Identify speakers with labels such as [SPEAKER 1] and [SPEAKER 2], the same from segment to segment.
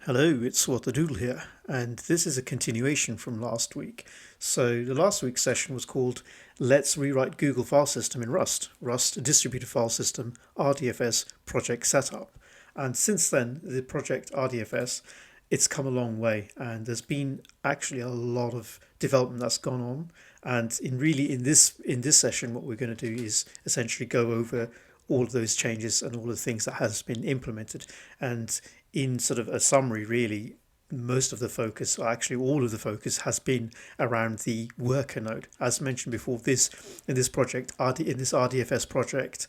[SPEAKER 1] Hello, it's What the Doodle here, and this is a continuation from last week. So the last week's session was called Let's Rewrite Google File System in Rust, Rust Distributed File System, RDFS project setup. And since then, the project RDFS, it's come a long way, and there's been actually a lot of development that's gone on. And in this session, what we're going to do is essentially go over all of those changes and all the things that has been implemented. And in sort of a summary, really, most of the focus, or actually all of the focus, has been around the worker node. As mentioned before, in this project, in this RDFS project,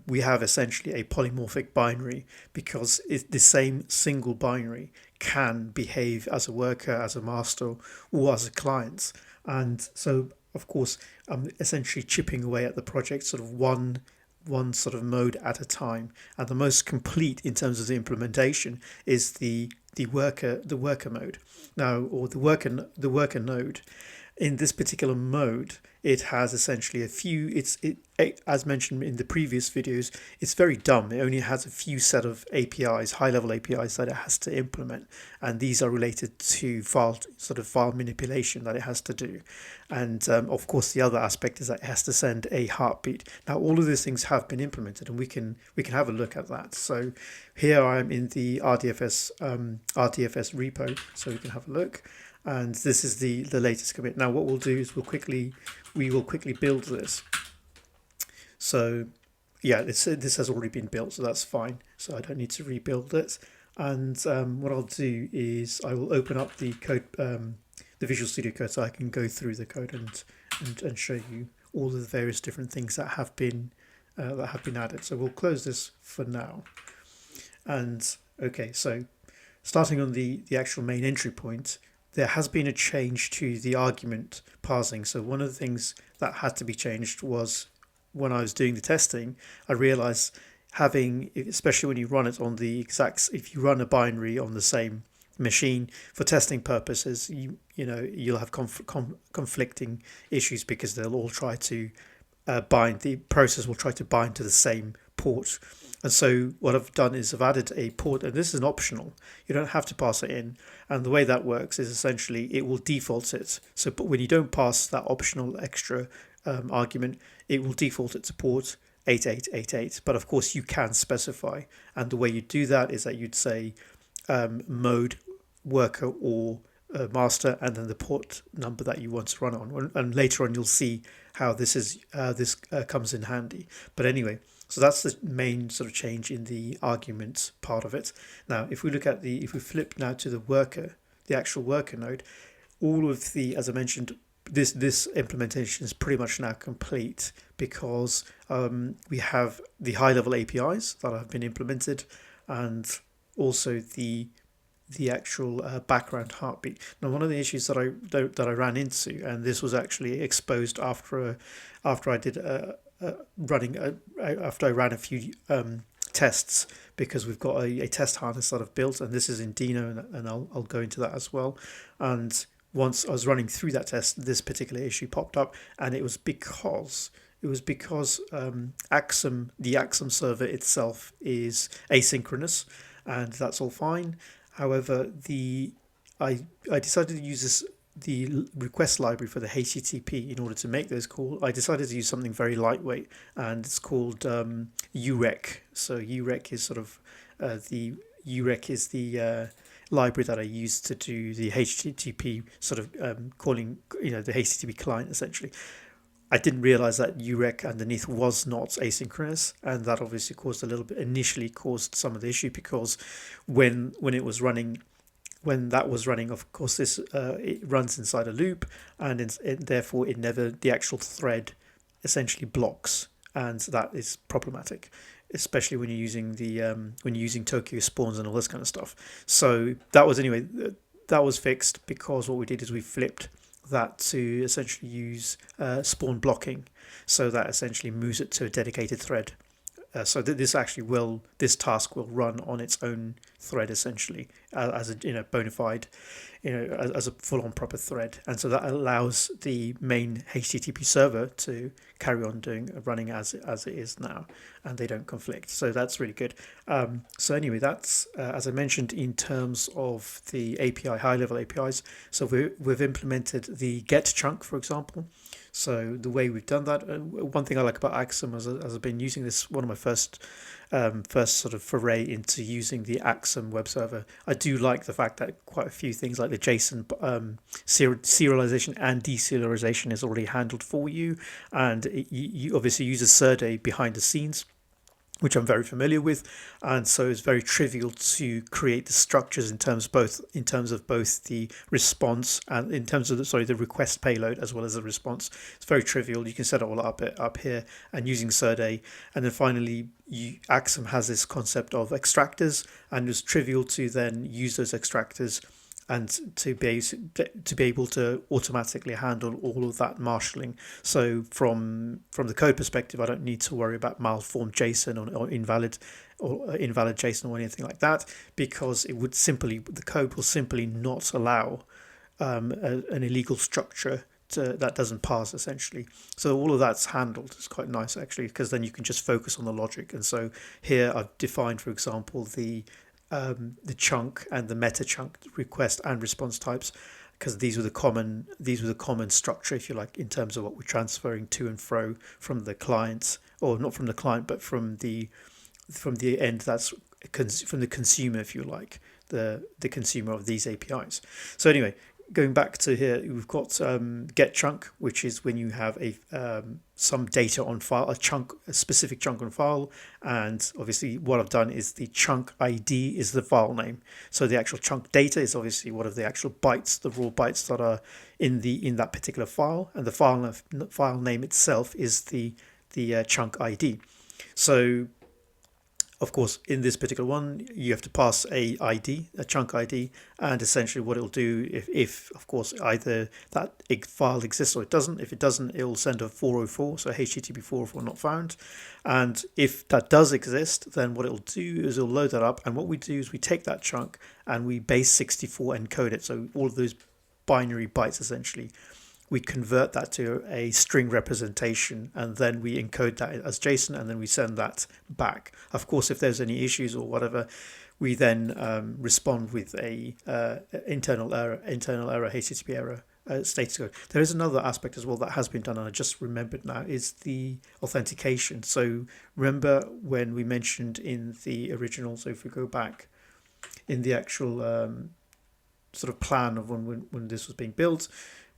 [SPEAKER 1] we have essentially a polymorphic binary because the same single binary can behave as a worker, as a master, or as a client. And so, of course, I'm essentially chipping away at the project sort of one sort of mode at a time, and the most complete in terms of the implementation is the worker mode now, or the worker node. In this particular mode, it has essentially a few, as mentioned in the previous videos, it's very dumb. It only has a few set of APIs, high-level APIs that it has to implement, and these are related to file manipulation that it has to do. And of course, the other aspect is that it has to send a heartbeat. Now, all of these things have been implemented, and we can have a look at that. So here I am in the RDFS repo, so we can have a look. And this is the latest commit. Now what we'll do is we will quickly build this. So yeah, this has already been built, so that's fine. So I don't need to rebuild it. And what I'll do is I will open up the code, the Visual Studio Code, so I can go through the code and show you all of the various different things that have been added. So we'll close this for now. And okay, so starting on the actual main entry point, there has been a change to the argument parsing. So one of the things that had to be changed was when I was doing the testing, I realized especially when you run it on if you run a binary on the same machine for testing purposes, you'll have conflicting issues because they'll all try to the process will try to bind to the same port. And so what I've done is I've added a port, and this is an optional. You don't have to pass it in. And the way that works is essentially it will default it. So but when you don't pass that optional extra argument, it will default it to port 8888. But of course you can specify. And the way you do that is that you'd say mode, worker, or master, and then the port number that you want to run on. And later on you'll see how this comes in handy. But anyway, so that's the main sort of change in the arguments part of it. Now, if we flip now to the actual worker node, all of as I mentioned, this implementation is pretty much now complete because we have the high-level APIs that have been implemented, and also the actual background heartbeat. Now, one of the issues that I ran into, and this was actually exposed after I did after I ran a few tests, because we've got a test harness that I've built, and this is in Dino, and I'll go into that as well. And once I was running through that test, this particular issue popped up, and it was because the Axum server itself is asynchronous, and that's all fine. However, I decided to use the request library for the HTTP in order to make those calls. I decided to use something very lightweight, and it's called urec. So urec is the library that I use to do the HTTP calling, the HTTP client essentially. I didn't realize that urec underneath was not asynchronous, and that obviously initially caused some of the issue, because when that was running, of course, it runs inside a loop, and therefore the actual thread essentially blocks, and that is problematic, especially when you're using Tokyo spawns and all this kind of stuff. So that was fixed, because what we did is we flipped that to essentially use spawn blocking, so that essentially moves it to a dedicated thread this task will run on its own thread essentially, as a bona fide, as a full-on proper thread, and so that allows the main HTTP server to carry on running as it is now, and they don't conflict. So that's really good. So anyway, that's as I mentioned in terms of the API, high-level APIs. So we've implemented the get chunk, for example. So the way we've done that, one thing I like about Axum, as I've been using this, one of my first sort of foray into using the Axum web server, I do like the fact that quite a few things like the JSON serialization and deserialization is already handled for you, and you obviously use a Serde behind the scenes, which I'm very familiar with, and so it's very trivial to create the structures in terms of both the response and in terms of the request payload as well as the response. It's very trivial. You can set it all up here and using Serde, and then finally Axum has this concept of extractors, and it's trivial to then use those extractors and to be able to automatically handle all of that marshalling. So from the code perspective, I don't need to worry about malformed JSON or invalid JSON or anything like that, because the code will simply not allow an illegal structure that doesn't pass essentially. So all of that's handled. It's quite nice actually, because then you can just focus on the logic. And so here I've defined, for example, the chunk and the meta chunk request and response types, because these were the common structure, if you like, in terms of what we're transferring to and fro from the client, or not from the client, but from the end, that's from the consumer, if you like, the consumer of these APIs. So anyway, going back to here, we've got get chunk, which is when you have some data on file, a specific chunk on file, and obviously what I've done is the chunk ID is the file name. So the actual chunk data is obviously what are the actual bytes, the raw bytes that are in that particular file, and the file name itself is the chunk ID. So of course, in this particular one, you have to pass a chunk ID, and essentially what it'll do, if of course either that file exists or it doesn't. If it doesn't, it will send a 404, so HTTP 404 not found. And if that does exist, then what it'll do is it'll load that up, and what we do is we take that chunk and we base 64 encode it. So all of those binary bytes essentially, we convert that to a string representation, and then we encode that as JSON, and then we send that back. Of course, if there's any issues or whatever, we then respond with a internal error HTTP error status code. There is another aspect as well that has been done, and I just remembered now, is the authentication. So remember when we mentioned in the original, so if we go back in the actual sort of plan of when this was being built,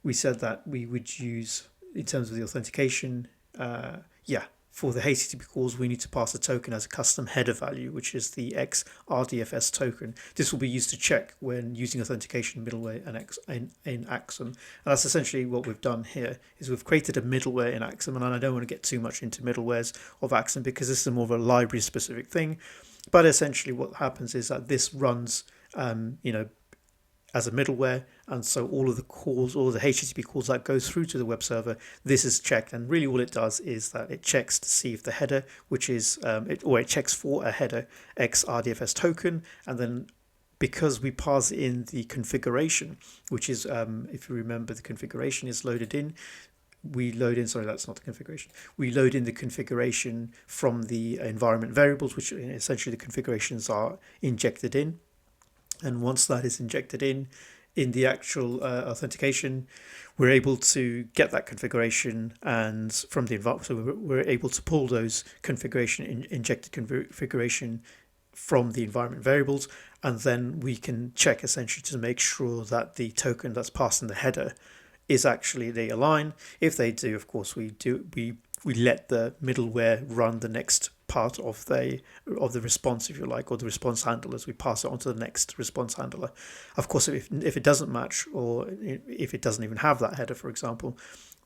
[SPEAKER 1] we said that we would use, in terms of the authentication, for the HTTP calls, we need to pass a token as a custom header value, which is the X RDFS token. This will be used to check when using authentication middleware in Axum. And that's essentially what we've done here, is we've created a middleware in Axum, and I don't want to get too much into middlewares of Axum because this is more of a library-specific thing. But essentially what happens is that this runs, as a middleware, and so all of the HTTP calls that go through to the web server, this is checked, and really all it does is that it checks to see if the header, which is it checks for a header X RDFS token, and then because we pass in the configuration, which is if you remember, the configuration is loaded in. That's not the configuration. We load in the configuration from the environment variables, which essentially the configurations are injected in. And once that is injected in the actual authentication, we're able to get that configuration, and from the environment, so we're able to pull those injected configuration from the environment variables, and then we can check essentially to make sure that the token that's passed in the header is actually, they align. If they do, of course, we let the middleware run the next part of the response, if you like, or the response handler, as we pass it on to the next response handler. Of course, if it doesn't match, or if it doesn't even have that header, for example,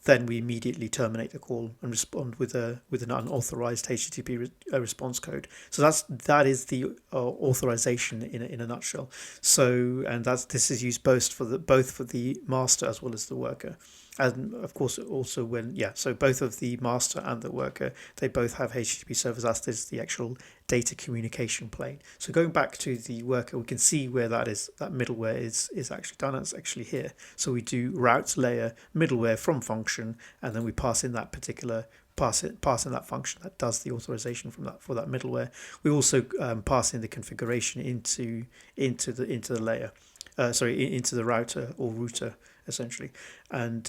[SPEAKER 1] then we immediately terminate the call and respond with an unauthorized HTTP response code. So that is the authorization in a nutshell. So, and this is used both for the master as well as the worker. And of course, also so both of the master and the worker, they both have HTTP servers. That is the actual data communication plane. So going back to the worker, we can see where that middleware is actually done. It's actually here. So we do route layer middleware from function, and then we pass in that particular pass in that function that does the authorization for that middleware. We also pass in the configuration into the layer. Into the router or router essentially, and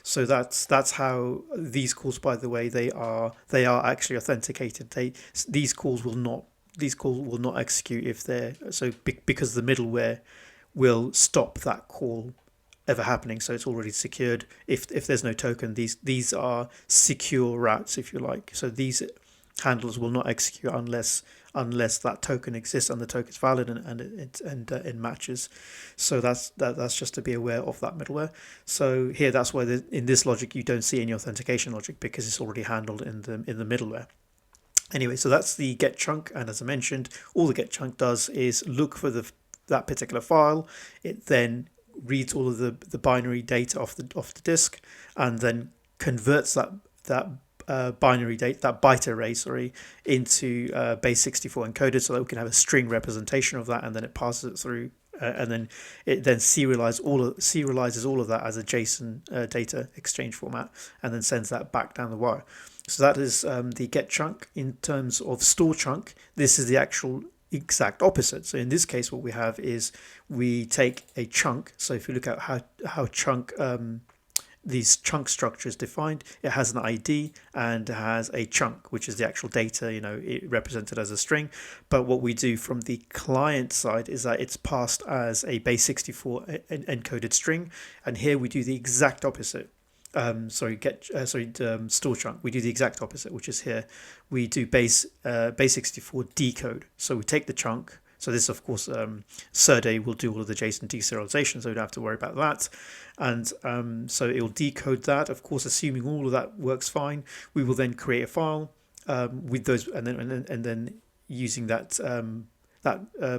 [SPEAKER 1] so that's how these calls. By the way, they are actually authenticated. These calls will not execute if they're because the middleware will stop that call ever happening. So it's already secured. If there's no token, these are secure routes, if you like. So these handlers will not execute unless that token exists and the token is valid and it matches. So that's just to be aware of that middleware. So here, that's why in this logic you don't see any authentication logic, because it's already handled in the middleware. Anyway, so that's the get chunk, and as I mentioned, all the get chunk does is look for that particular file. It then reads all of the binary data off the disk, and then converts that binary data, that byte array, into base 64 encoded, so that we can have a string representation of that, and then it passes it through, and then it then serializes all of that as a JSON data exchange format, and then sends that back down the wire. So that is the get chunk. In terms of store chunk, this is the actual exact opposite. So in this case, what we have is we take a chunk. So if you look at how chunk these chunk structures defined, it has an ID and has a chunk, which is the actual data, it represented as a string. But what we do from the client side is that it's passed as a base 64 encoded string, and here we do the exact opposite. Store chunk. We do the exact opposite, which is here. We do base 64 decode. So we take the chunk. So this, of course, Serde will do all of the JSON deserialization, so we don't have to worry about that. And so it will decode that. Of course, assuming all of that works fine, we will then create a file with those, and then using that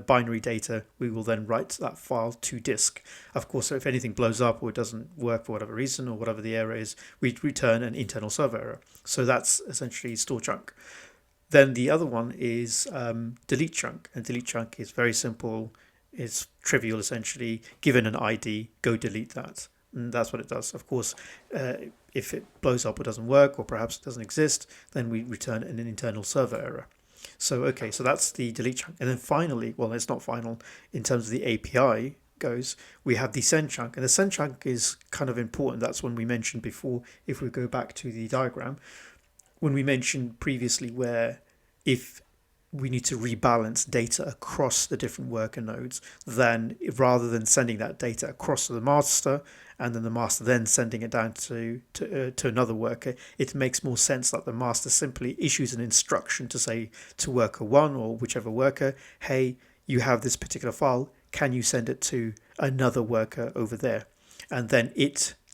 [SPEAKER 1] binary data, we will then write that file to disk. Of course, so if anything blows up or it doesn't work for whatever reason or whatever the error is, we return an internal server error. So that's essentially store chunk. Then the other one is delete chunk, and delete chunk is very simple. It's trivial, essentially. Given an ID, go delete that, and that's what it does. Of course, if it blows up or doesn't work, or perhaps it doesn't exist, then we return an internal server error. So that's the delete chunk. And then finally, well, it's not final in terms of the API goes, we have the send chunk, and the send chunk is kind of important. That's one we mentioned before. If we go back to the diagram, when we mentioned previously where if we need to rebalance data across the different worker nodes, then rather than sending that data across to the master and then the master then sending it down to another worker, it makes more sense that the master simply issues an instruction to say to worker 1 or whichever worker, hey, you have this particular file, can you send it to another worker over there? And then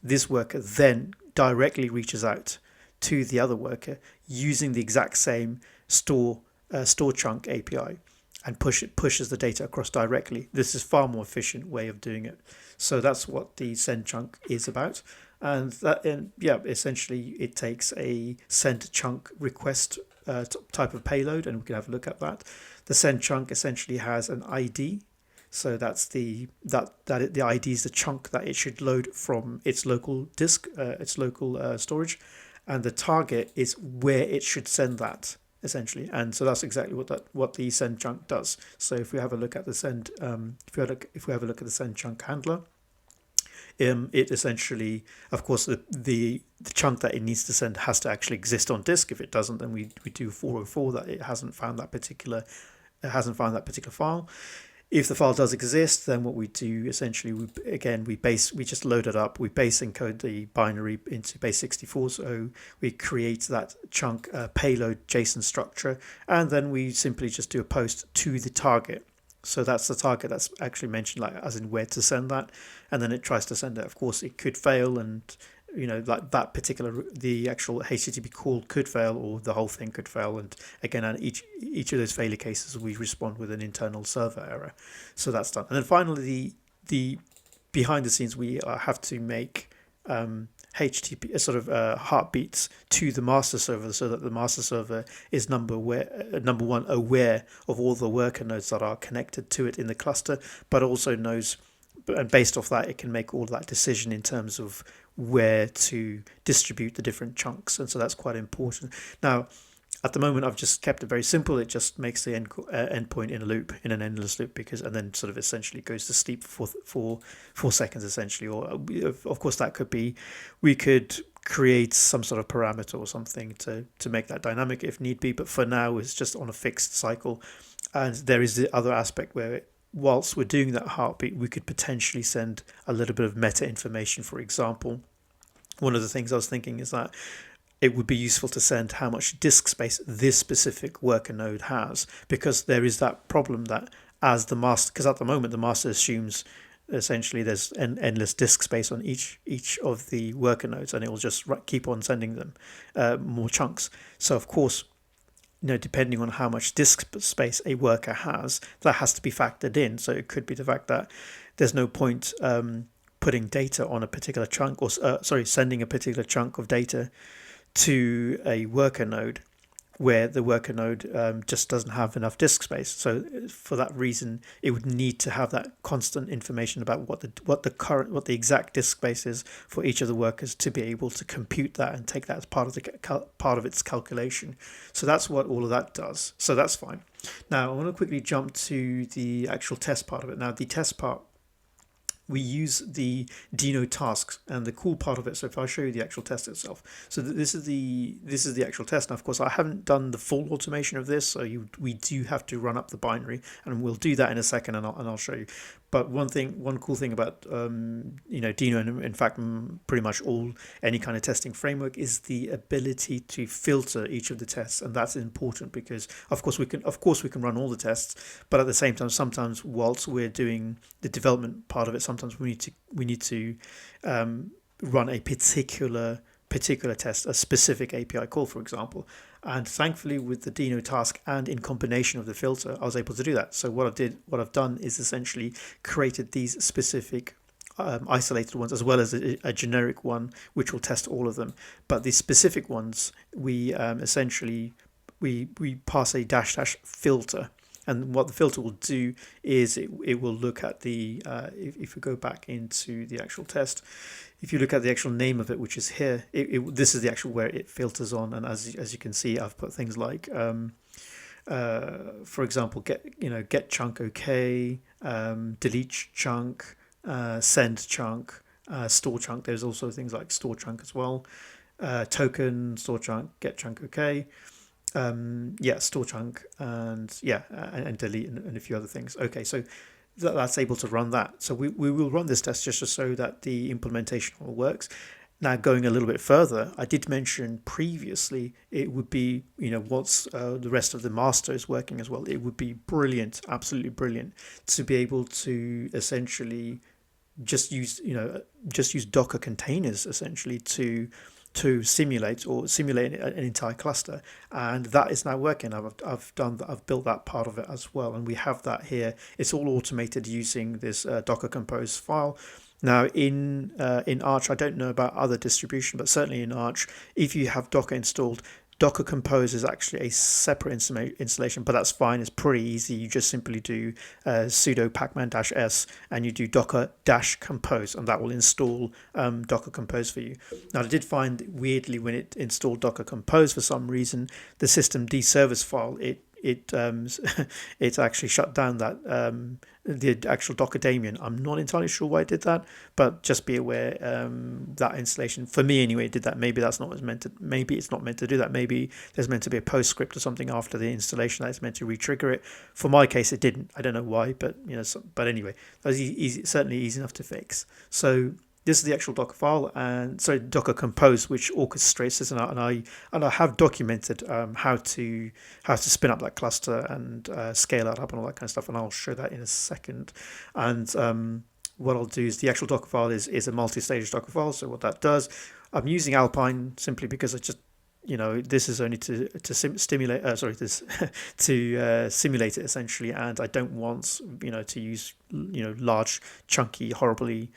[SPEAKER 1] this worker then directly reaches out to the other worker using the exact same store chunk API and pushes the data across directly. This is far more efficient way of doing it. So that's what the send chunk is about. And essentially it takes a send chunk request type of payload, and we can have a look at that. The send chunk essentially has an ID. So that's the ID is the chunk that it should load from its local disk, its local storage, and the target is where it should send that, essentially. And so that's exactly what the send chunk does. So if we have a look at the send, if we have a look at the send chunk handler, it essentially, of course, the chunk that it needs to send has to actually exist on disk. If it doesn't, then we do 404 that it hasn't found that particular file. If the file does exist, then what we do essentially, we just load it up. We base encode the binary into base 64. So we create that chunk payload JSON structure, and then we simply just do a post to the target. So that's the target that's actually mentioned, like as in where to send that, and then it tries to send it. Of course, it could fail, and like that particular, the actual HTTP call could fail, or the whole thing could fail. And again, on each of those failure cases, we respond with an internal server error. So that's done. And then finally, the behind the scenes, we have to make HTTP sort of heartbeats to the master server, so that the master server is number one aware of all the worker nodes that are connected to it in the cluster, but also knows, and based off that, it can make all that decision in terms of where to distribute the different chunks. And so that's quite important. Now, at the moment, I've just kept it very simple. It just makes the endpoint in a loop, in an endless loop, and then sort of essentially goes to sleep for 4 seconds, essentially. Or of course, that could be, we could create some sort of parameter or something to make that dynamic if need be. But for now, it's just on a fixed cycle. And there is the other aspect where, whilst we're doing that heartbeat, we could potentially send a little bit of meta information. For example, one of the things I was thinking is that it would be useful to send how much disk space this specific worker node has, because there is that problem that as the master, because at the moment the master assumes essentially there's an endless disk space on each of the worker nodes, and it will just keep on sending them more chunks. So of course, depending on how much disk space a worker has, that has to be factored in. So it could be the fact that there's no point putting data on a particular chunk, or sending a particular chunk of data to a worker node where the worker node just doesn't have enough disk space. So for that reason, it would need to have that constant information about what the exact disk space is for each of the workers, to be able to compute that and take that as part of its calculation. So that's what all of that does. So that's fine. Now I want to quickly jump to the actual test part of it. Now the test part, we use the Dino tasks, and the cool part of it. So if I show you the actual test itself, so this is the actual test. Now, of course, I haven't done the full automation of this, so we do have to run up the binary, and we'll do that in a second, and I'll show you. But one cool thing about Dino, and in fact pretty much any kind of testing framework, is the ability to filter each of the tests, and that's important because of course we can run all the tests, but at the same time, sometimes whilst we're doing the development part of it, sometimes we need to run a particular test, a specific API call, for example. And thankfully, with the Dino task and in combination of the filter, I was able to do that. So what I've done is essentially created these specific isolated ones, as well as a generic one which will test all of them. But the specific ones, we essentially we pass a -- filter. And what the filter will do is it will look at the, if we go back into the actual test, if you look at the actual name of it, which is here, this is the actual where it filters on. And as you can see, I've put things like, for example, get chunk OK, delete chunk, send chunk, store chunk. There's also things like store chunk as well, token, store chunk, get chunk OK. Store chunk, and delete, and a few other things. Okay, so that's able to run that. So we will run this test just to show that the implementation all works. Now, going a little bit further, I did mention previously it would be, once the rest of the master is working as well, it would be brilliant, absolutely brilliant, to be able to essentially just use Docker containers essentially to simulate an entire cluster, and that is now working. I've built that part of it as well, and we have that here. It's all automated using this Docker Compose file. Now in Arch, I don't know about other distribution, but certainly in Arch, if you have Docker installed, Docker Compose is actually a separate installation, but that's fine. It's pretty easy. You just simply do sudo pacman-s and you do docker-compose, and that will install Docker Compose for you. Now, I did find weirdly when it installed Docker Compose, for some reason, the systemd service file, it actually shut down that the actual Docker daemon. I'm not entirely sure why it did that, but just be aware that installation, for me anyway, did that. Maybe that's not what's meant to. Maybe it's not meant to do that. Maybe there's meant to be a postscript or something after the installation that's meant to re-trigger it. For my case, it didn't. I don't know why, but but anyway, that's certainly easy enough to fix. So this is the actual Docker file, and Docker Compose, which orchestrates this, and I have documented how to spin up that cluster and scale that up and all that kind of stuff, and I'll show that in a second. And what I'll do is the actual Docker file is a multi-stage Docker file. So what that does, I'm using Alpine simply because I just this is only to simulate it essentially, and I don't want to use large, chunky, horribly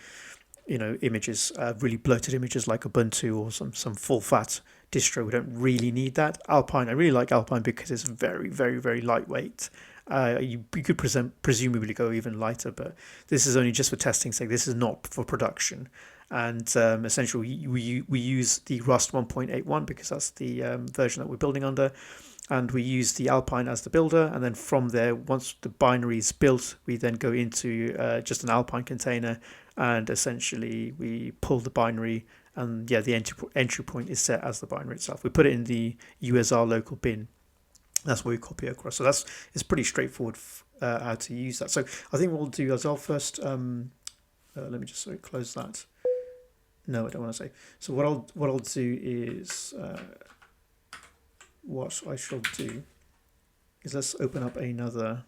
[SPEAKER 1] images, really bloated images like Ubuntu or some full fat distro. We don't really need that. Alpine, I really like Alpine because it's very, very, very lightweight. You could presumably go even lighter, but this is only just for testing sake. This is not for production. And essentially, we use the Rust 1.81 because that's the version that we're building under. And we use the Alpine as the builder. And then from there, once the binary is built, we then go into just an Alpine container. And essentially, we pull the binary. And yeah, the entry point is set as the binary itself. We put it in the USR local bin. That's where we copy across. So it's pretty straightforward how to use that. So I think what we'll do is I'll first let me just close that. No, I don't want to say. So what I'll do is what I shall do is let's open up another.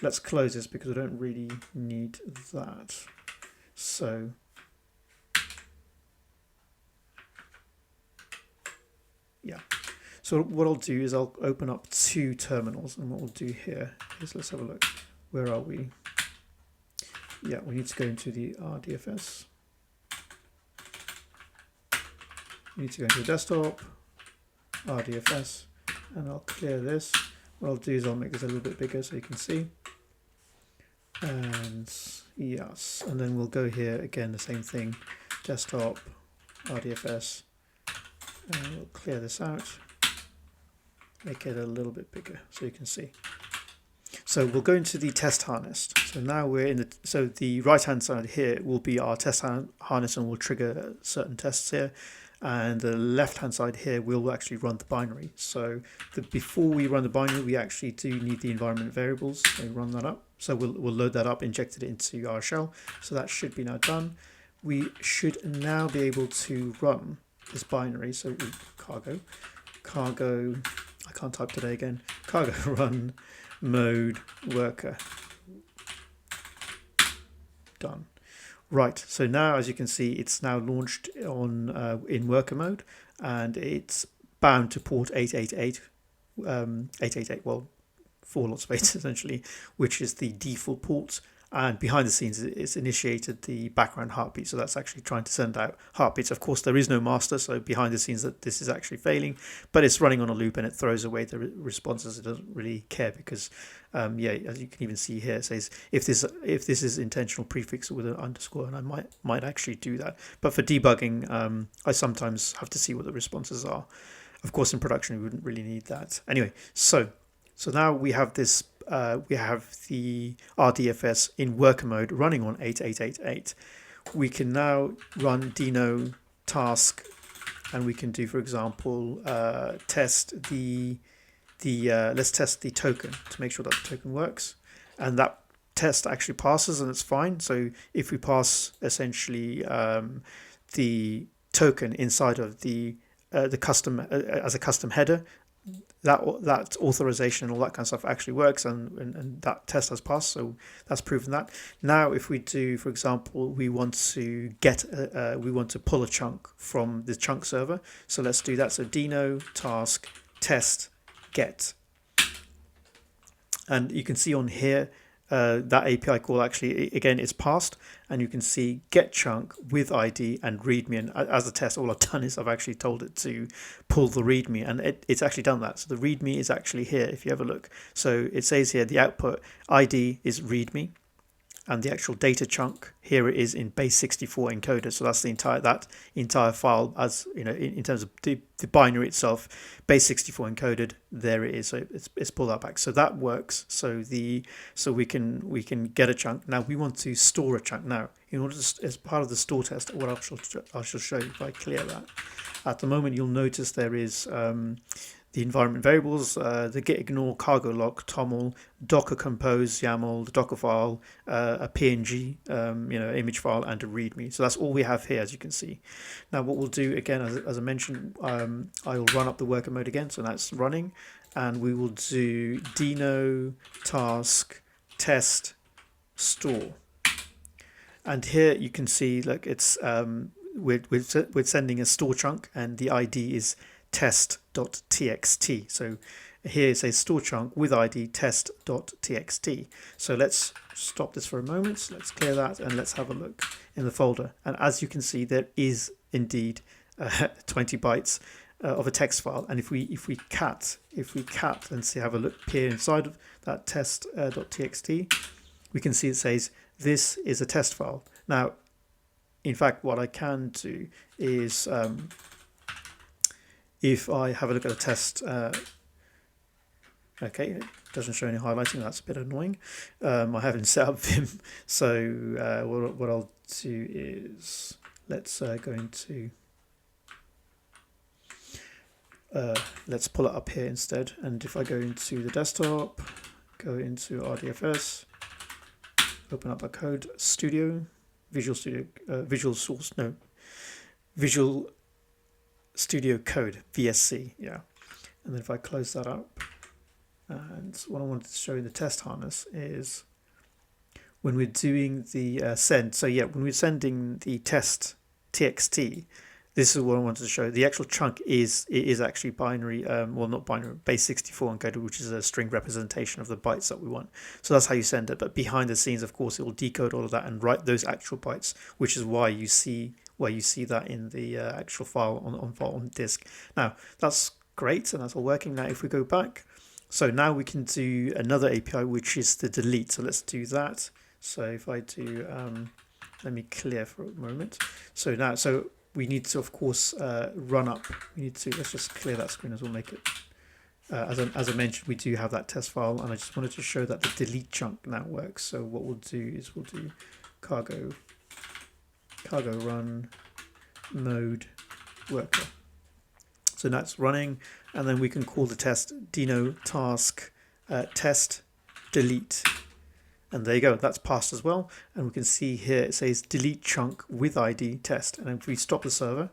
[SPEAKER 1] Let's close this because I don't really need that. So yeah. So what I'll do is I'll open up two terminals, and what we'll do here is let's have a look. Where are we? Yeah, we need to go into the RDFS. We need to go into the desktop, RDFS, and I'll clear this. What I'll do is I'll make this a little bit bigger so you can see. And yes, and then we'll go here again, the same thing, desktop, RDFS, and we'll clear this out. Make it a little bit bigger so you can see. So we'll go into the test harness. So now we're in the right hand side here will be our test harness, and we'll trigger certain tests here. And the left hand side here will actually run the binary. So before we run the binary, we actually do need the environment variables. So run that up. So we'll load that up, inject it into our shell. So that should be now done. We should now be able to run this binary. So cargo, I can't type today again, cargo run mode worker. Done. Right, so now as you can see, it's now launched on in worker mode, and it's bound to port 888, 888, well, 4 lots of 8 essentially, which is the default port. And behind the scenes, it's initiated the background heartbeat. So that's actually trying to send out heartbeats. Of course, there is no master. So behind the scenes, that this is actually failing. But it's running on a loop, and it throws away the responses. It doesn't really care because, yeah, as you can even see here, it says if this is intentional, prefix it with an underscore, and I might actually do that. But for debugging, I sometimes have to see what the responses are. Of course, in production, we wouldn't really need that. Anyway, so now we have this. We have the RDFS in worker mode running on 8888. We can now run dino task, and we can do, for example, test let's test the token to make sure that the token works, and that test actually passes and it's fine. So if we pass essentially the token inside of the custom as a custom header, that authorization and all that kind of stuff actually works, and that test has passed, so that's proven that. Now if we do, for example, we want to pull a chunk from the chunk server, so let's do that. So dino task test get, and you can see on here that API call actually again is passed, and you can see get chunk with ID and readme, and as a test all I've done is I've actually told it to pull the readme, and it's actually done that. So the readme is actually here if you have a look. So it says here the output ID is readme, and the actual data chunk here it is in base 64 encoded. So that's the entire file, as you know, in terms of the binary itself, base 64 encoded. There it is. So it's pulled that back. So that works. So we can get a chunk. Now we want to store a chunk. Now in order to, as part of the store test, what I shall show you if I clear that. At the moment, you'll notice there is the environment variables, the git ignore, cargo lock, toml, docker compose, YAML, the docker file, a PNG, image file, and a README. So that's all we have here, as you can see. Now what we'll do again, as I mentioned, I will run up the worker mode again, so that's running, and we will do dino task test store. And here you can see, look, it's we're sending a store chunk, and the ID is test.txt. So Here it says store chunk with ID test.txt. So let's stop this for a moment. Let's clear that and let's have a look in the folder. And as you can see, there is indeed 20 bytes of a text file. And if we cat and see, have a look here inside of that test.txt, we can see it says this is a test file. Now, in fact, what I can do is if I have a look at the test, okay, it doesn't show any highlighting. That's a bit annoying. I haven't set up Vim, so what I'll do is let's go into let's pull it up here instead. And if I go into the desktop, go into RDFS, open up a code studio, Visual Studio Code, VSC, yeah. And then if I close that up, and what I wanted to show in the test harness is when we're doing the send. So yeah, when we're sending the test txt, this is what I wanted to show. The actual chunk is actually binary, well not binary, base 64 encoded, which is a string representation of the bytes that we want. So that's how you send it. But behind the scenes, of course, it will decode all of that and write those actual bytes, which is why you see that in the actual file on disk. Now that's great, and that's all working. Now if we go back, so now we can do another API, which is the delete. So let's do that. So if I do, let me clear for a moment. So now, so we need to, of course, run up. We need to, let's just clear that screen as we'll make it. As I mentioned, we do have that test file, and I just wanted to show that the delete chunk now works. So what we'll do is we'll do cargo run mode worker. So that's running, and then we can call the test deno task test delete. And there you go, that's passed as well. And we can see here it says delete chunk with ID test. And if we stop the server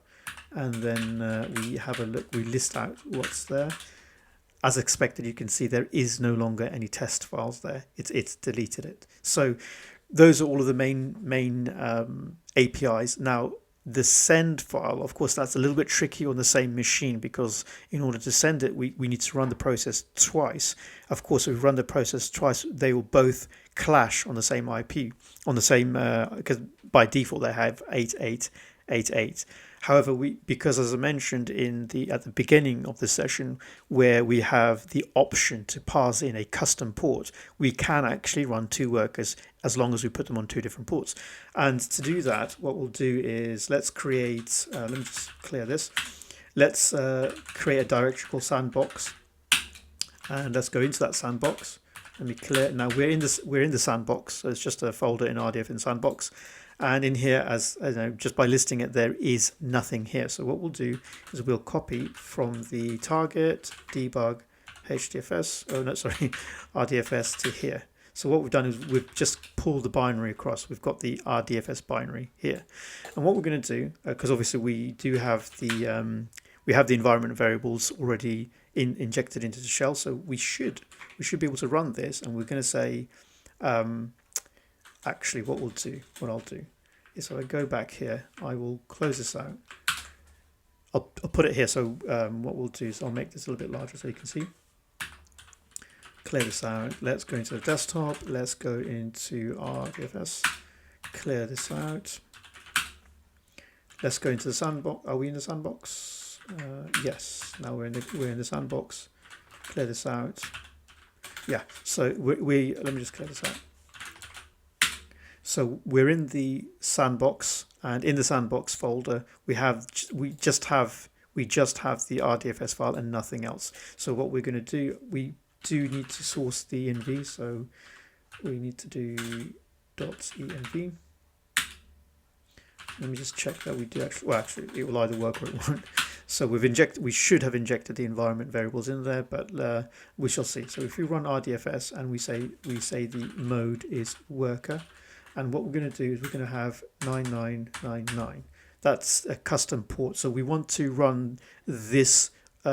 [SPEAKER 1] and then we have a look, we list out what's there. As expected, you can see there is no longer any test files there. It's deleted it. So those are all of the main APIs. Now, the send file, of course, that's a little bit tricky on the same machine, because in order to send it, we need to run the process twice. Of course, if we run the process twice, they will both clash on the same IP, on the same, because by default they have 8888. However, because as I mentioned at the beginning of the session, where we have the option to pass in a custom port, we can actually run two workers as long as we put them on two different ports. And to do that, what we'll do is let's create, let me just clear this. Let's create a directory called sandbox, and let's go into that sandbox. Let me clear. Now we're in the sandbox, so it's just a folder in RDF in sandbox. And in here, as you know, just by listing it, there is nothing here. So what we'll do is we'll copy from the target debug RDFS to here. So what we've done is we've just pulled the binary across. We've got the RDFS binary here. And what we're going to do, because obviously we do have the environment variables already injected into the shell, so we should be able to run this. And we're going to say, actually, what I'll do is, so I go back here, I will close this out. I'll put it here. So what we'll do is I'll make this a little bit larger so you can see. Clear this out. Let's go into the desktop. Let's go into RDFS. Clear this out. Let's go into the sandbox. Are we in the sandbox? Yes. Now we're in the sandbox. Clear this out. Yeah. So let me just clear this out. So we're in the sandbox, and in the sandbox folder we just have the RDFS file and nothing else. So what we're going to do, we do need to source the env, so we need to do .env. Let me just check that we do actually. Well, actually, it will either work or it won't. So we should have injected the environment variables in there, but we shall see. So if we run RDFS and we say the mode is worker. And what we're going to do is we're going to have 9999. That's a custom port. So we want to run this. This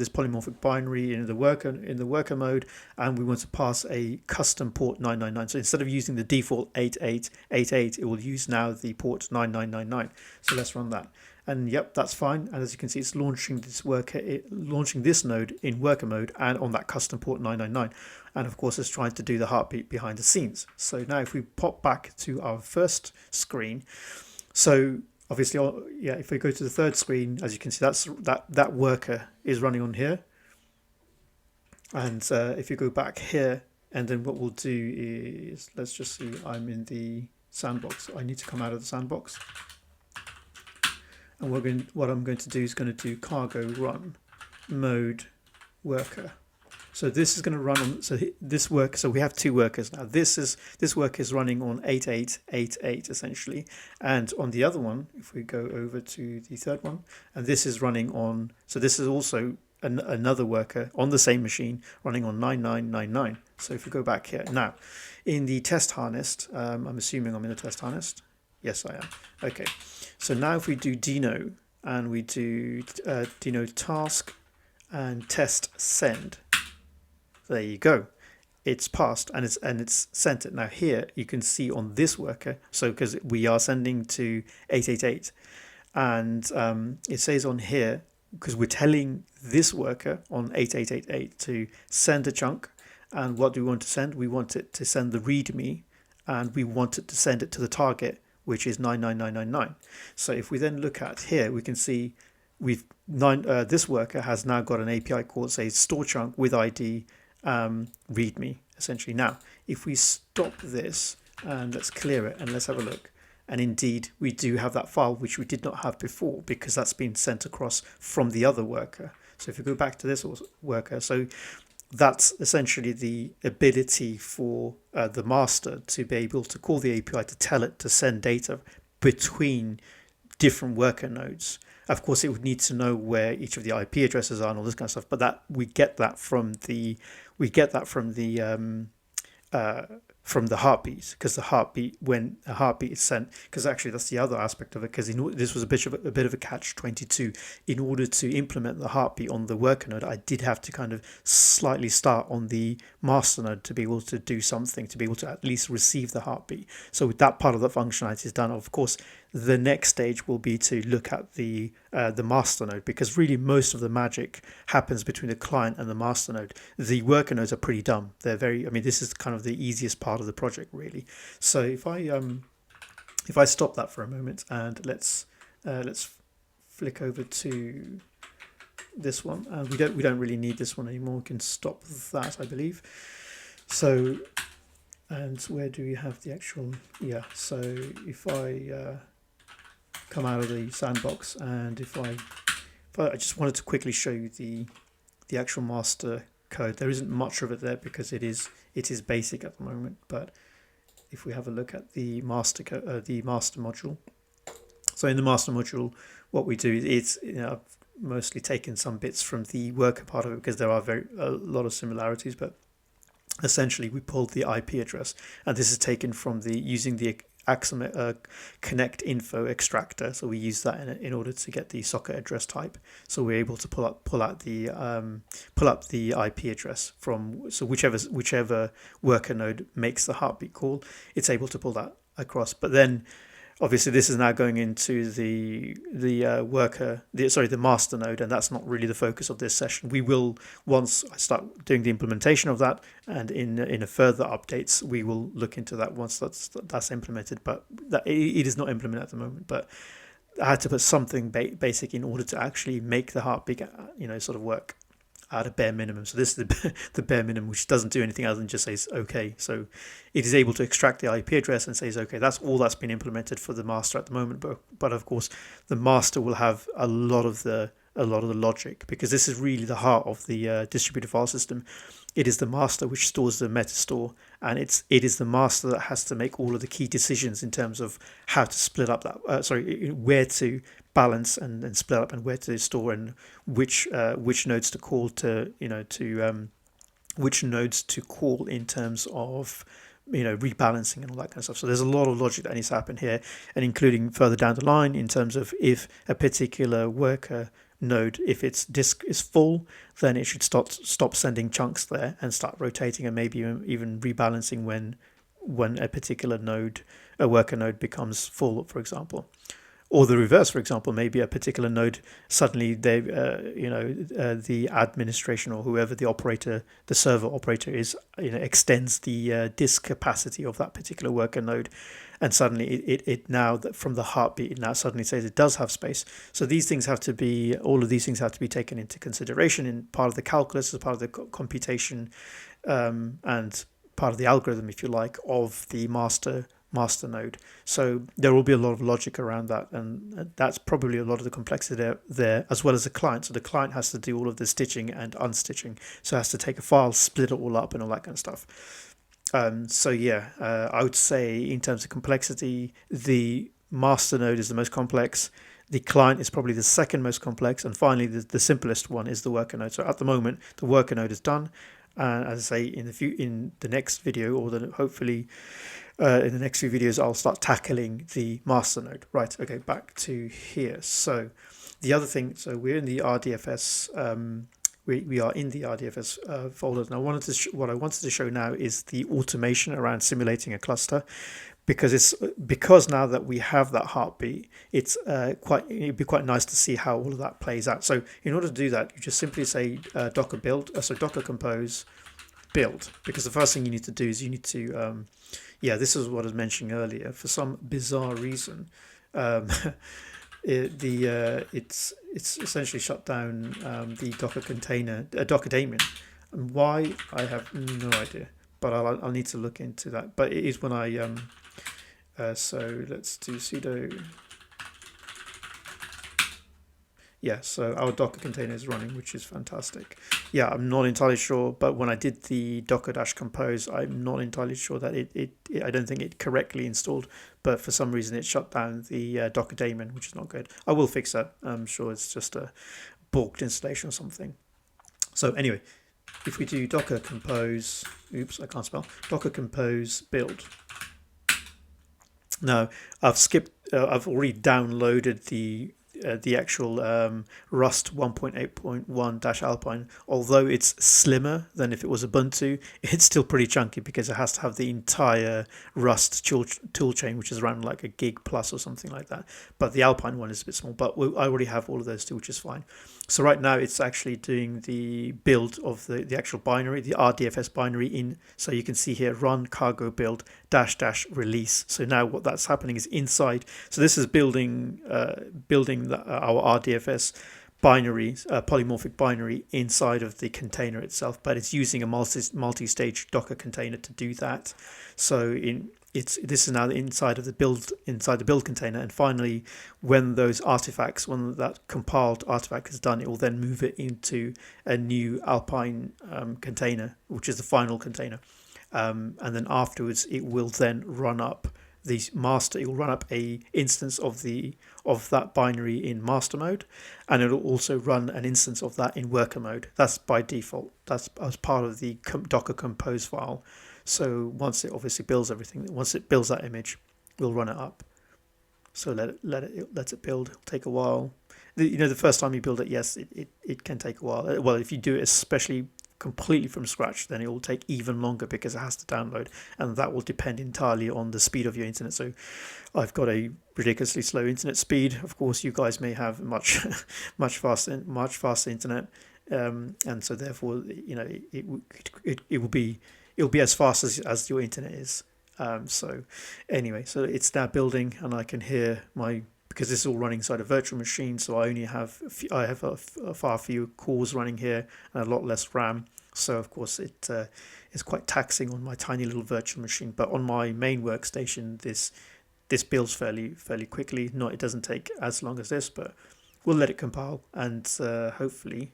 [SPEAKER 1] polymorphic binary in the worker mode, and we want to pass a custom port 999. So instead of using the default 8888, it will use now the port 9999. So let's run that. and yep, that's fine. And as you can see, it's launching this node in worker mode and on that custom port 999. And of course, it's trying to do the heartbeat behind the scenes. So now if we pop back to our first screen, so obviously, yeah, if we go to the third screen, as you can see, that worker is running on here. And if you go back here, and then what we'll do is, let's just see, I'm in the sandbox. I need to come out of the sandbox. And what I'm going to do is going to do cargo run mode worker. So this is going to run on, so we have two workers now. This worker is running on 8888 essentially. And on the other one, if we go over to the third one, and this is running on, so this is also another worker on the same machine running on 9999. So if we go back here now in the test harness, I'm assuming I'm in the test harness. Yes, I am. Okay. So now if we do Dino and we do Dino task and test send, there you go. It's passed and it's sent it. Now here you can see on this worker, so because we are sending to 888, and it says on here, because we're telling this worker on 8888 to send a chunk, and what do we want to send? We want it to send the README, and we want it to send it to the target, which is 99999. So if we then look at here, we can see this worker has now got an API call that says store chunk with ID README essentially. Now, if we stop this and let's clear it and let's have a look. And indeed, we do have that file, which we did not have before because that's been sent across from the other worker. So if you go back to this worker, so that's essentially the ability for the master to be able to call the API to tell it to send data between different worker nodes. Of course, it would need to know where each of the IP addresses are and all this kind of stuff, but that we get that from the heartbeat, because the heartbeat, when a heartbeat is sent, because actually that's the other aspect of it, because this was a bit of a catch-22. In order to implement the heartbeat on the worker node, I did have to kind of slightly start on the master node to be able to do something, to be able to at least receive the heartbeat. So with that part of the functionality is done, of course, the next stage will be to look at the master node, because really most of the magic happens between the client and the master node. The worker nodes are pretty dumb. They're this is kind of the easiest part of the project, really. So if I stop that for a moment and let's flick over to this one, and we don't really need this one anymore. We can stop that, I believe. So, and where do we have the actual? Yeah. So if I come out of the sandbox, and if I just wanted to quickly show you the actual master code. There isn't much of it there because it is basic at the moment. But if we have a look at the master module, so in the master module, what we do is I've mostly taken some bits from the worker part of it because there are a lot of similarities, but essentially we pulled the IP address, and this is taken from using the connect info extractor. So we use that in order to get the socket address type. So we're able to pull up the IP address from, so whichever worker node makes the heartbeat call, it's able to pull that across. But then obviously this is now going into the master node, and that's not really the focus of this session. We will, once I start doing the implementation of that, and in a further updates, we will look into that once that's implemented. But it is not implemented at the moment. But I had to put something basic in order to actually make the heartbeat, sort of work at a bare minimum. So this is the bare minimum, which doesn't do anything other than just says okay. So it is able to extract the IP address and says okay. That's all that's been implemented for the master at the moment. But of course, the master will have a lot of the logic, because this is really the heart of the distributed file system. It is the master which stores the metastore, and it is the master that has to make all of the key decisions in terms of how to split up that. Where to balance and split up, and where to store, and which nodes to call which nodes to call in terms of rebalancing and all that kind of stuff. So there's a lot of logic that needs to happen here, and including further down the line in terms of if a particular worker node, if its disk is full, then it should stop sending chunks there and start rotating, and maybe even rebalancing when a particular node, a worker node, becomes full, for example. Or the reverse, for example, maybe a particular node suddenly the administration or whoever the operator, the server operator is, extends the disk capacity of that particular worker node, and suddenly it now from the heartbeat it now suddenly says it does have space. So all of these things have to be taken into consideration in part of the calculus, as part of the computation, and part of the algorithm, if you like, of the master node. So there will be a lot of logic around that, and that's probably a lot of the complexity there, as well as the client. So the client has to do all of the stitching and unstitching, so it has to take a file, split it all up, and all that kind of stuff. I would say in terms of complexity, the master node is the most complex. The client is probably the second most complex, and finally the simplest one is the worker node. So at the moment, the worker node is done, and as I say, in the next video, or hopefully in the next few videos, I'll start tackling the master node. Right, okay, back to here. So the other thing, so we're in the RDFS, we are in the RDFS folder. And what I wanted to show now is the automation around simulating a cluster, because now that we have that heartbeat, it'd be quite nice to see how all of that plays out. So in order to do that, you just simply say docker build, docker compose build, because the first thing you need to do is you need to this is what I was mentioning earlier. For some bizarre reason, it's essentially shut down the Docker container, Docker daemon. And why, I have no idea, but I'll need to look into that. But it is when I so let's do sudo. Yeah, so our Docker container is running, which is fantastic. Yeah, I'm not entirely sure, but when I did the docker-compose, I'm not entirely sure that I don't think it correctly installed, but for some reason it shut down the Docker daemon, which is not good. I will fix that. I'm sure it's just a balked installation or something. So anyway, if we do docker compose, oops, I can't spell, docker compose build. Now, I've already downloaded the actual Rust 1.8.1-Alpine. Although it's slimmer than if it was Ubuntu, it's still pretty chunky because it has to have the entire Rust toolchain, which is around like a gig plus or something like that. But the Alpine one is a bit small, but I already have all of those too, which is fine. So right now it's actually doing the build of the actual binary, the RDFS binary in. So you can see here, run cargo build -- release. So now what that's happening is inside. So this is building our RDFS binary, polymorphic binary inside of the container itself, but it's using a multi-stage Docker container to do that. So this is now inside the build container, and finally, when that compiled artifact is done, it will then move it into a new Alpine container, which is the final container, and then afterwards it will then run up it will run up a instance of that binary in master mode, and it'll also run an instance of that in worker mode. That's by default. That's as part of the Docker compose file. So once it obviously builds everything, once it builds that image, we'll run it up. So let it build. It'll take a while. The first time you build it, yes, it can take a while. Well, if you do it especially completely from scratch, then it will take even longer because it has to download, and that will depend entirely on the speed of your internet. So I've got a ridiculously slow internet speed. Of course, you guys may have much faster internet, and so therefore, it will be as fast as your internet is. So anyway, so it's now building, and I can hear because this is all running inside a virtual machine, so I have a far fewer cores running here and a lot less RAM. So of course it is quite taxing on my tiny little virtual machine. But on my main workstation, this builds fairly quickly. It doesn't take as long as this, but we'll let it compile, and hopefully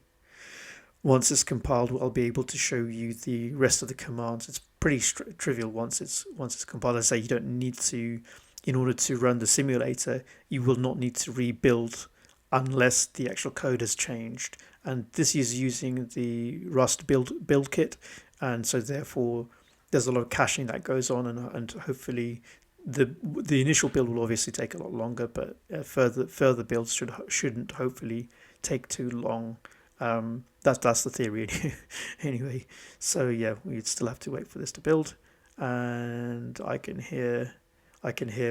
[SPEAKER 1] once it's compiled, I'll be able to show you the rest of the commands. It's pretty trivial once it's compiled. As I say, you don't need to. In order to run the simulator, you will not need to rebuild unless the actual code has changed. And this is using the Rust build kit, and so therefore there's a lot of caching that goes on, and hopefully the initial build will obviously take a lot longer, but further builds shouldn't hopefully take too long. That's the theory anyway. So yeah, we'd still have to wait for this to build, and I can hear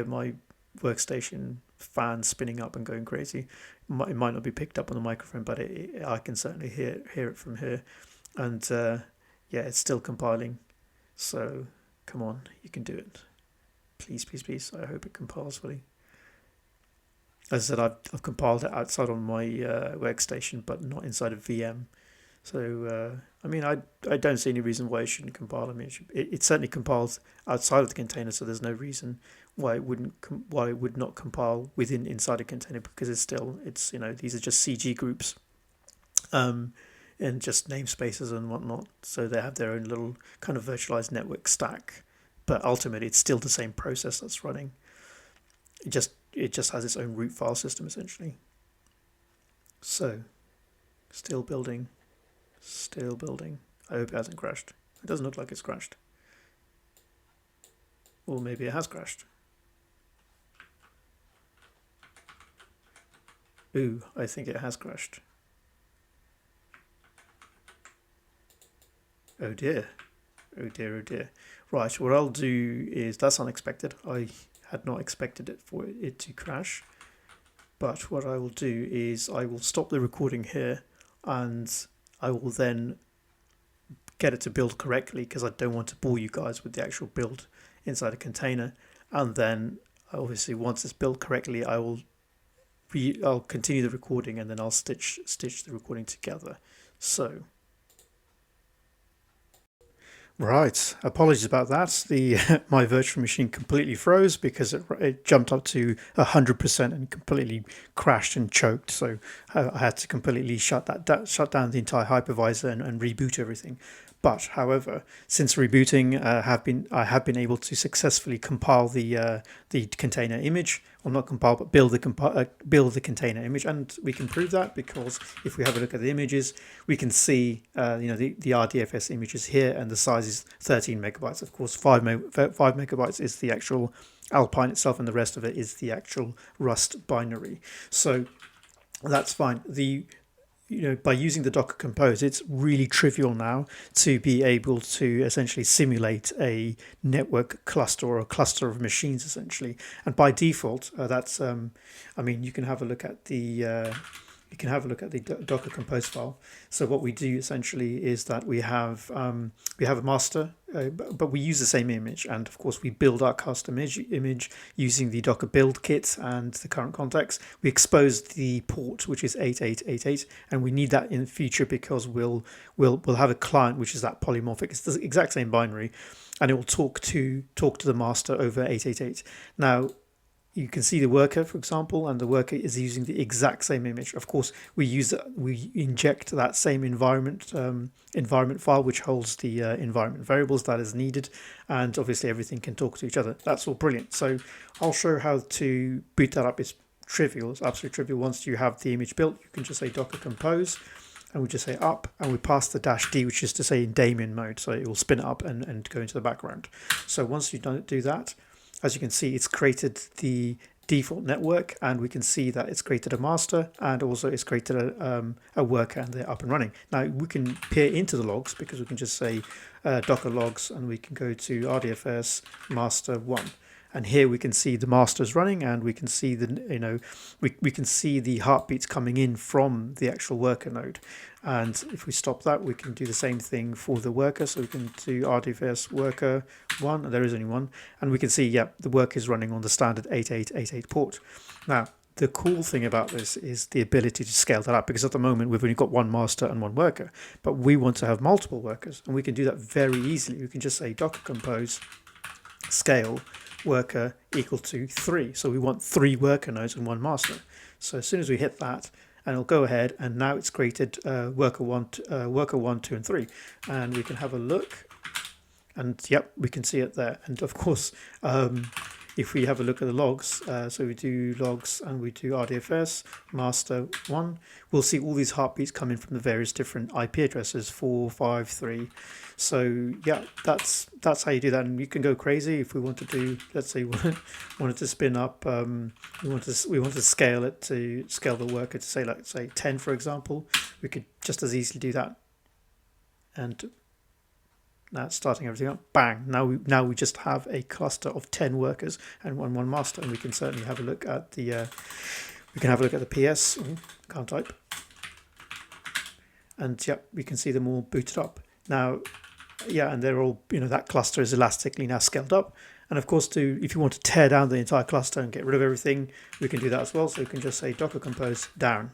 [SPEAKER 1] my workstation fan spinning up and going crazy. It might not be picked up on the microphone, but I can certainly hear it from here. And yeah, it's still compiling. So come on, you can do it. Please, please, please. I hope it compiles fully. As I said, I've compiled it outside on my workstation, but not inside of VM. So I mean, I don't see any reason why it shouldn't compile. I mean, it certainly compiles outside of the container, so there's no reason why it would not compile inside a container, because it's these are just CG groups, and just namespaces and whatnot. So they have their own little kind of virtualized network stack, but ultimately it's still the same process that's running. It just has its own root file system essentially. So, still building. I hope it hasn't crashed. It doesn't look like it's crashed. Or maybe it has crashed. Ooh, I think it has crashed. Oh dear. Oh dear, oh dear. Right, what I'll do is, that's unexpected. I had not expected it to crash. But what I will do is I will stop the recording here, and I will then get it to build correctly, because I don't want to bore you guys with the actual build inside a container. And then obviously once it's built correctly, I'll continue the recording, and then I'll stitch the recording together. So right, apologies about that. My virtual machine completely froze because it jumped up to 100% and completely crashed and choked. So I had to completely shut down the entire hypervisor and reboot everything. But however, since rebooting, I have been able to successfully compile the container image, or not compile, but build the container image, and we can prove that because if we have a look at the images, we can see the RDFS images here, and the size is 13 megabytes. Of course, 5 megabytes is the actual Alpine itself, and the rest of it is the actual Rust binary. So that's fine. By using the Docker Compose, it's really trivial now to be able to essentially simulate a network cluster or a cluster of machines essentially. And by default, you can have a look at the Docker Compose file. So what we do essentially is that we have a master, but we use the same image, and of course we build our custom image using the Docker build kit and the current context. We expose the port, which is 8888, and we need that in the future because we'll have a client which is that polymorphic. It's the exact same binary, and it will talk to the master over 888. Now, you can see the worker, for example, and the worker is using the exact same image. Of course, we inject that same environment file, which holds the environment variables that is needed, and obviously everything can talk to each other. That's all brilliant. So I'll show how to boot that up. It's trivial. It's absolutely trivial. Once you have the image built, you can just say Docker Compose, and we just say up, and we pass the -d, which is to say in daemon mode, so it will spin it up and go into the background. So once you do that, as you can see, it's created the default network, and we can see that it's created a master, and also it's created a worker, and they're up and running. Now we can peer into the logs, because we can just say Docker logs, and we can go to RDFS master 1. And here we can see the masters running, and we can see we can see the heartbeats coming in from the actual worker node. And if we stop that, we can do the same thing for the worker. So we can do RDFS worker 1, and there is only one, and we can see, the worker is running on the standard 8888 port. Now, the cool thing about this is the ability to scale that up, because at the moment we've only got one master and one worker, but we want to have multiple workers, and we can do that very easily. We can just say Docker Compose scale worker equal to 3. So we want 3 worker nodes and 1 master. So as soon as we hit that, and it'll go ahead, and now it's created worker 1, 2, and 3, and we can have a look, and we can see it there. And of course, if we have a look at the logs, so we do logs and we do RDFS master 1, we'll see all these heartbeats coming from the various different IP addresses, 4, 5, 3. So that's how you do that. And you can go crazy if we want to do, let's say we wanted to spin up, we want to scale the worker to say, let's say 10, for example. We could just as easily do that, and Now it's starting everything up. Bang! Now we just have a cluster of 10 workers and one master, and we can certainly have a look at the PS. Ooh, can't type. And yep, we can see them all booted up now. Yeah, and they're all, that cluster is elastically now scaled up. And of course, if you want to tear down the entire cluster and get rid of everything, we can do that as well. So you can just say docker compose down.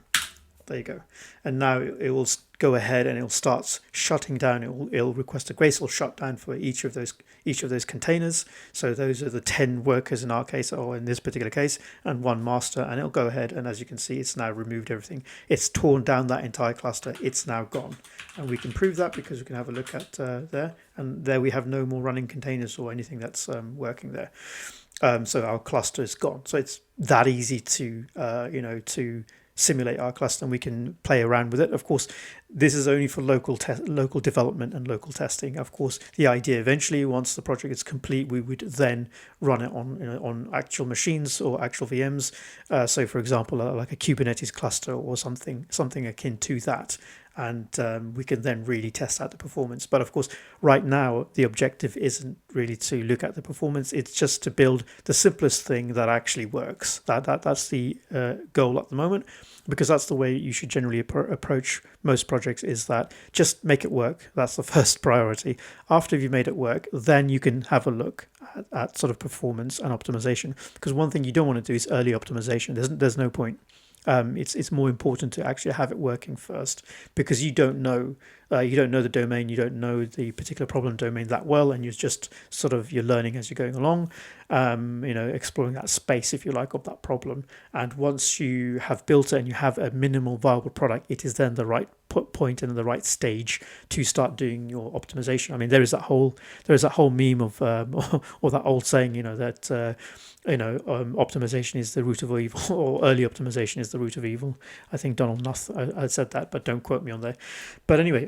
[SPEAKER 1] There you go. And now it will go ahead and it will start shutting down. It'll request a graceful shutdown for each of those containers. So those are the 10 workers in our case, or in this particular case, and one master. And it'll go ahead, and as you can see, it's now removed everything. It's torn down that entire cluster. It's now gone. And we can prove that because we can have a look at there. And there we have no more running containers or anything that's working there. So our cluster is gone. So it's that easy to to simulate our cluster, and we can play around with it. Of course, this is only for local development and local testing. Of course, the idea eventually, once the project is complete, we would then run it on actual machines or actual VMs. So, for example, like a Kubernetes cluster or something akin to that. And we can then really test out the performance. But of course, right now, the objective isn't really to look at the performance. It's just to build the simplest thing that actually works. That's the goal at the moment, because that's the way you should generally approach most projects, is that just make it work. That's the first priority. After you've made it work, then you can have a look at sort of performance and optimization. Because one thing you don't want to do is early optimization. There's no point. It's more important to actually have it working first, because you don't know the domain, you don't know the particular problem domain that well, and you're learning as you're going along, exploring that space, if you like, of that problem. And once you have built it and you have a minimal viable product, it is then the right point and the right stage to start doing your optimization. I mean, there is that whole meme of or that old saying, that optimization is the root of evil, or early optimization is the root of evil. I think Donald Knuth had said that, but don't quote me on there. But anyway,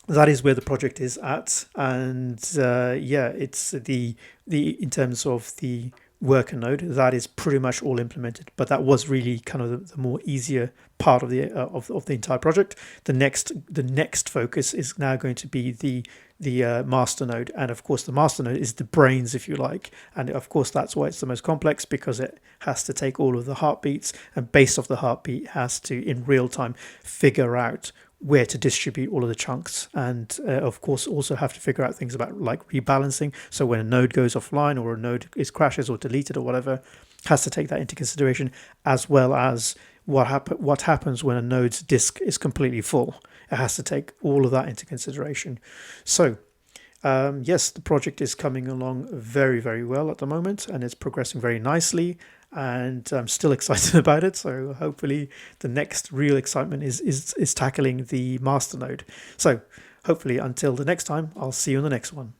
[SPEAKER 1] that is where the project is at, and it's the in terms of the worker node, that is pretty much all implemented. But that was really kind of the more easier part of the entire project. The next focus is now going to be the master node, and of course the master node is the brains, if you like, and of course that's why it's the most complex, because it has to take all of the heartbeats, and based off the heartbeat has to in real time figure out where to distribute all of the chunks, and of course also have to figure out things about like rebalancing. So when a node goes offline or a node crashes or deleted or whatever, has to take that into consideration, as well as what happens when a node's disk is completely full. It has to take all of that into consideration. So yes, the project is coming along very, very well at the moment, and it's progressing very nicely, and I'm still excited about it. So hopefully the next real excitement is tackling the master node. So hopefully until the next time, I'll see you in the next one.